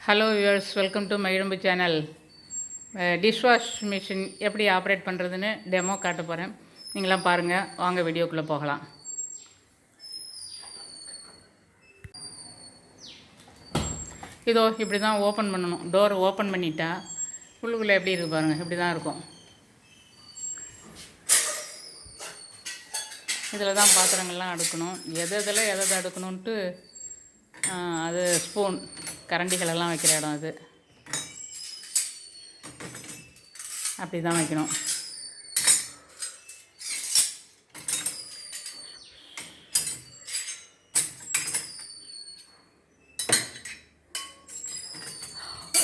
Hello viewers, welcome to Mayilambu channel. Dishwash machine எப்படி operate பண்ணுறதுன்னு demo காட்ட போகிறேன். நீங்களாம் பாருங்கள், வாங்க வீடியோக்குள்ளே போகலாம். இதோ இப்படி தான் ஓப்பன் பண்ணணும். டோர் ஓப்பன் பண்ணிட்டா உள்ளுக்குள்ளே எப்படி இருக்குது பாருங்கள், இப்படி தான் இருக்கும். இதில் தான் பாத்திரங்கள்லாம் அடுக்கணும். எதை அடுக்கணுன்ட்டு அது ஸ்பூன் கரண்டிகளெல்லாம் வைக்கிற இடம் அது. அப்படி தான் வைக்கணும்.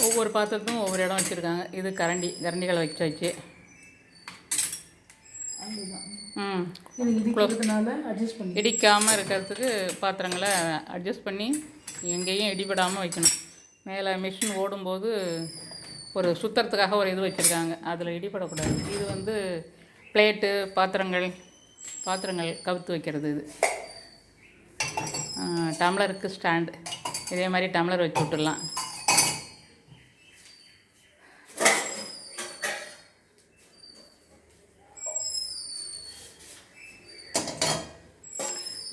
ஒவ்வொரு பாத்திரத்துக்கும் ஒவ்வொரு இடம் வச்சுருக்காங்க. இது கரண்டிகளை வச்சு இடிக்காமல் இருக்கிறதுக்கு பாத்திரங்களை அட்ஜஸ்ட் பண்ணி எங்கேயும் இடிபடாமல் வைக்கணும். மேலே மிஷின் ஓடும்போது ஒரு சுற்றுறதுக்காக ஒரு இது வச்சுருக்காங்க, அதில் இடிபடக்கூடாது. இது பிளேட்டு பாத்திரங்கள் கவுத்து வைக்கிறது. இது டம்ளருக்கு ஸ்டாண்டு. இதே மாதிரி டம்ளர் வச்சு விட்டுடலாம்.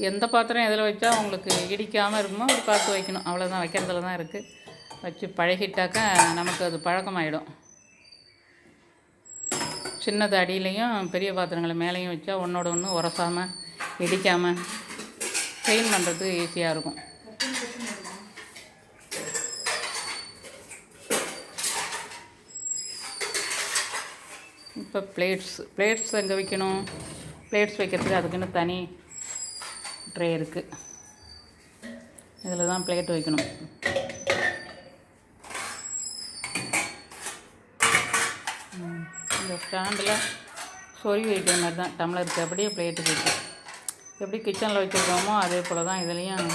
எந்த பாத்திரம் எதில் வச்சா உங்களுக்கு இடிக்காமல் இருக்குமோ அது பார்த்து வைக்கணும். அவ்வளோதான், வைக்கிறதுல தான் இருக்குது. வச்சு பழகிட்டாக்கா நமக்கு அது பழக்கமாயிடும். சின்னது அடியிலையும் பெரிய பாத்திரங்களை மேலேயும் வச்சா ஒன்றோட ஒன்று உரசாமல் இடிக்காமல் க்ளீன் பண்ணுறது ஈஸியாக இருக்கும். இப்போ பிளேட்ஸ் எங்கே வைக்கணும்? பிளேட்ஸ் வைக்கிறதுக்கு அதுக்குன்னு தனி ட்ரே இருக்குது. இதில் தான் பிளேட் வைக்கணும். இந்த ஸ்டாண்டில் சொருவி வைக்கிற மாதிரி தான் டம்ளருக்கு அப்படியே பிளேட்டுக்கு வைக்கும். எப்படி கிச்சனில் வச்சுருக்கோமோ அதே போல் தான் இதுலேயும்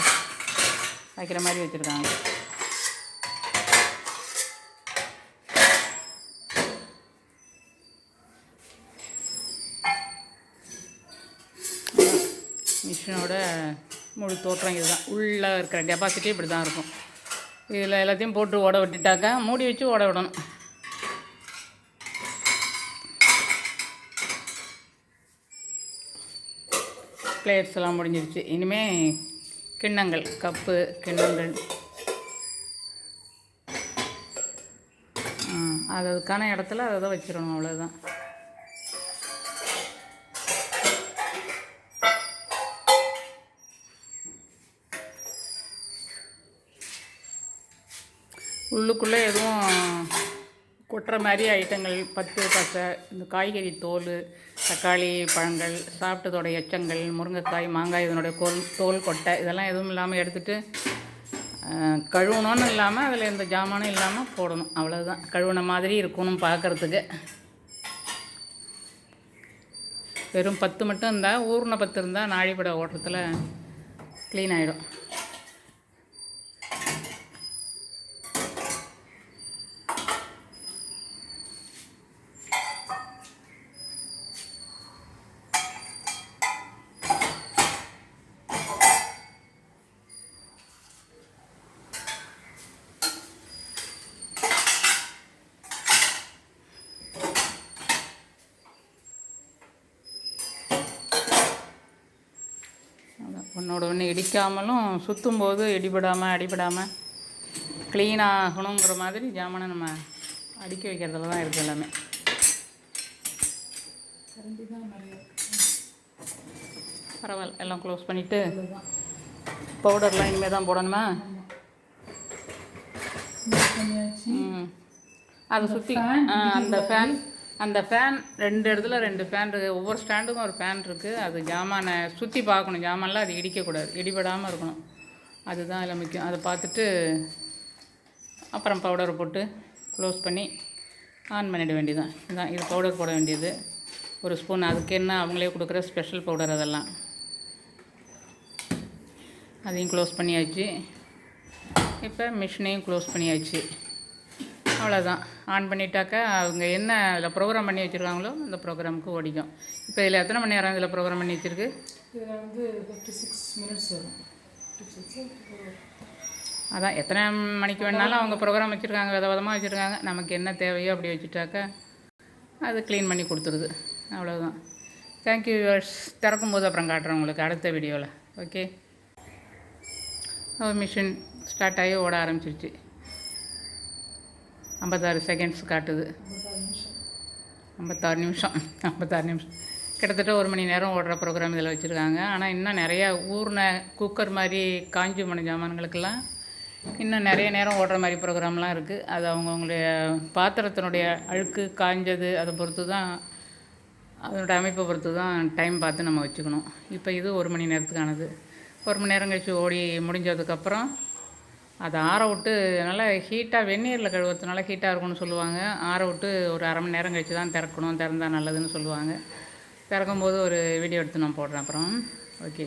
வைக்கிற மாதிரி வச்சுருக்காங்க. மிஷினோட முழு தோற்றம் இது தான். உள்ளே இருக்கிற டெபாசிட்டி இப்படி தான் இருக்கும். இதில் எல்லாத்தையும் போட்டு ஓட விட்டுட்டாக்கா மூடி வச்சு ஓட விடணும். பிளேட்ஸ் எல்லாம் முடிஞ்சிருச்சு. இனிமேல் கிண்ணங்கள், கப்பு கிண்ணங்கள் அதுக்கான இடத்துல அதை வச்சிடணும். அவ்வளோதான். உள்ளுக்குள்ளே எதுவும் கொட்டுற மாதிரி ஐட்டங்கள், பசை, இந்த காய்கறி தோல், தக்காளி பழங்கள், சாப்பிட்டதோட எச்சங்கள், முருங்கைக்காய், மாங்காய், இதனுடைய தோல் கொட்டை, இதெல்லாம் எதுவும் இல்லாமல் எடுத்துகிட்டு கழுவணும்னு இல்லாமல் அதில் எந்த ஜாமானும் இல்லாமல் போடணும். அவ்வளோதான். கழுவுன மாதிரி இருக்கணும் பார்க்குறதுக்கு. வெறும் 10 மட்டும் இருந்தால், ஊர்ன 10 இருந்தால் நாழிப்பட ஓட்டத்தில் க்ளீன் ஆகிடும். ஒன்றோட ஒன்று இடிக்காமலும் சுற்றும்போது அடிபடாமல் க்ளீன் ஆகணுங்கிற மாதிரி ஜாமானை நம்ம அடுக்கி வைக்கிறதுல தான் இருக்குது எல்லாமே. பரவாயில்ல, எல்லாம் க்ளோஸ் பண்ணிவிட்டு பவுடர்லாம் இனிமேல் தான் போடணுமா? அதை சுற்றி அந்த ஃபேன் 2 இடத்துல 2 ஃபேன் இருக்குது. ஒவ்வொரு ஸ்டாண்டுக்கும் ஒரு ஃபேன் இருக்குது. அது ஜாமானை சுற்றி பார்க்கணும். ஜாமான்லாம் அது இடிக்கக்கூடாது, இடிபடாமல் இருக்கணும். அதுதான் அதில் முக்கியம். அதை பார்த்துட்டு அப்புறம் பவுடரை போட்டு க்ளோஸ் பண்ணி ஆன் பண்ணிட வேண்டியதுதான். இதுதான், இது பவுடர் போட வேண்டியது. ஒரு ஸ்பூன். அதுக்கு என்ன அவங்களே கொடுக்குற ஸ்பெஷல் பவுடர் அதெல்லாம். அதையும் க்ளோஸ் பண்ணியாச்சு. இப்போ மிஷினையும் க்ளோஸ் பண்ணியாச்சு. அவ்வளோதான். ஆன் பண்ணிட்டாக்கா அவங்க என்ன அதில் ப்ரோக்ராம் பண்ணி வச்சுருக்காங்களோ அந்த ப்ரோக்ராமுக்கு ஓடிக்கும். இப்போ இதில் எத்தனை மணி நேரம் இதில் ப்ரோக்ராம் பண்ணி வச்சுருக்கு? இதில் 56 மினிட்ஸ் வரும். அதான் எத்தனை மணிக்கு வேணாலும் அவங்க ப்ரோக்ராம் வச்சுருக்காங்க, விதமாக வச்சுருக்காங்க. நமக்கு என்ன தேவையோ அப்படி வச்சுட்டாக்கா அது க்ளீன் பண்ணி கொடுத்துருது. அவ்வளோதான். Thank you viewers. திறக்கும்போது அப்புறம் காட்டுறேன் உங்களுக்கு அடுத்த வீடியோவில். ஓகே. மிஷின் ஸ்டார்ட் ஆகி ஓட ஆரம்பிச்சிருச்சு. 56 செகண்ட்ஸ் காட்டுது. 56 நிமிஷம். 56 நிமிஷம். கிட்டத்தட்ட 1 மணி நேரம் ஓடுற ப்ரோக்ராம் இதில் வச்சுருக்காங்க. ஆனால் இன்னும் நிறையா ஊர்ன குக்கர் மாதிரி காஞ்சி போன ஜாமான்களுக்கெல்லாம் இன்னும் நிறைய நேரம் ஓடுற மாதிரி ப்ரோக்ராம்லாம் இருக்குது. அது அவங்கவுங்களுடைய பாத்திரத்தினுடைய அழுக்கு காஞ்சது அதை பொறுத்து தான், அதனோட அமைப்பை பொறுத்து தான் டைம் பார்த்து நம்ம வச்சுக்கணும். இப்போ இது 1 மணி நேரத்துக்கானது. 1 மணி நேரம் கழிச்சு ஓடி முடிஞ்சதுக்கப்புறம் அதை ஆற விட்டு நல்லா ஹீட்டாக வெந்நீரில் கழுவுறதுனால ஹீட்டாக இருக்கும்னு சொல்லுவாங்க. ஆற விட்டு ஒரு அரை மணி நேரம் கழிச்சு தான் திறக்கணும், திறந்தால் நல்லதுன்னு சொல்லுவாங்க. திறக்கும்போது ஒரு வீடியோ எடுத்து நான் போடுறேன் அப்புறம். ஓகே.